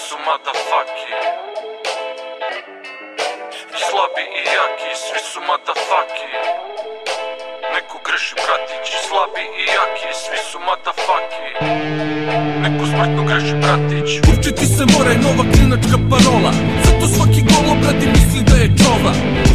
su motherfucky. I slabi i jaki, svi su motherfucky. Neko greši bratić, i slabi i jaki, svi su motherfucky. Neko smrtno greši bratić. Učiti se mora je nova klinačka parola, zato svaki golobradi misli da je čova.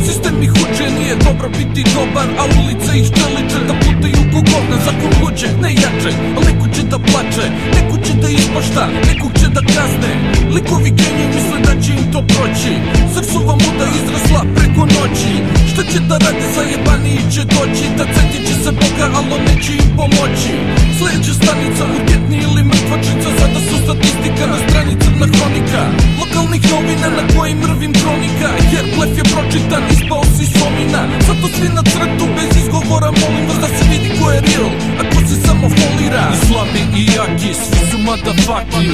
Sistem ih uče, nije dobro biti dobar, a ulica ih čeliče da putaju ko govna. Zakon luđe, ne jače, al neko će da plače, neko će da ispašta, nekog će da kazne. Likovi geniji misle da će im to proći, zar su vam muda izrasla preko noći? Šta će da rade, zajebaniji će doći, da cetit će se Boga, alo neće im pomoći. Sledeća stanica, urgentni ili mrtvačica, sada su statistika na strani crna hronika lokalnih novina na kojim mrvim kronika, jer blef je pročitan, ispao si somina. Zato svi na crtu bez izgovora, molim vas da se vidi ko je real, a ko se samo folira. I slabi i jaki, svi su motherfucky.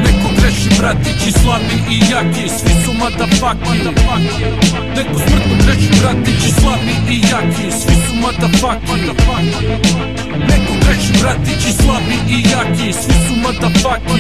Neko greši bratić, i slabi i jaki, svi su motherfucky. Neko smrtno greši bratić, i slabi i jaki, svi su motherfucky. Neko greši bratić, i slabi i jaki, svi su motherfucky.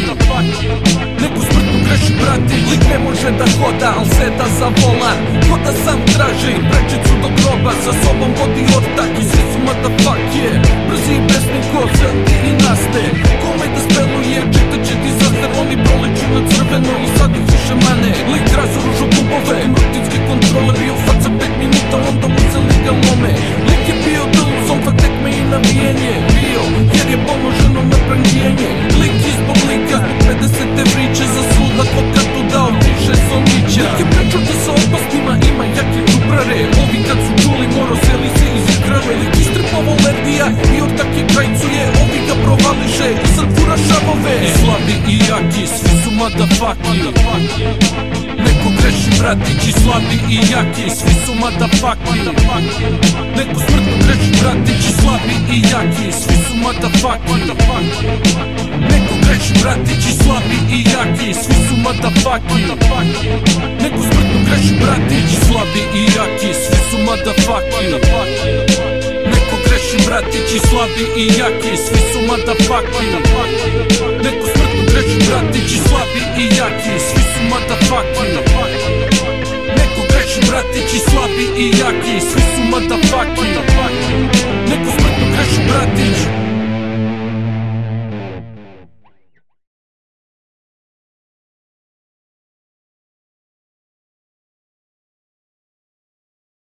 Neko smrtno greši bratić, lik ne može da hoda, al seda za volan. Hoda sam traži, prečicu do groba, za sobom vodi ortak i svi su motherfucky. Brzi i besni kozel i naste, kome da speluje, čita će disaster. Oni proleću na crveno i sad ih više mane. Lik razoružu klubove, rutinske kontrole, bio faca 5 minuta, onda uzeli ga lome. Lik je bio dluzom, fakt tekme i navijenje, bio, jer je pomoženo na prangijenje. Lik izbog lika, zbog 50 evriće, za sud advokatu dao više somića. Lik je pričao da sa opasnima ima jake džubrare, ovi kad su čuli moro seli se iz igrave. Lik istrpavo lerdija i ortak je krajcuje, ovi ga provališe i sad fura šavove. I slabi i jaki, svi su motherfucky. Neko greši bratić, i slabi i jaki, svi su motherfucky. Neko smrtno greši bratić, i slabi i jaki, svi su motherfucky. Neko greši bratić, i slabi i jaki, svi su motherfucky. Neko smrtno greši bratić, i slabi i jaki, svi su motherfucky. Neko greši bratić, i slabi i jaki, svi su motherfucky. Neko smrtno greši bratić, i slabi i jaki, svi su motherfucky. Neko greši bratić, i slabi i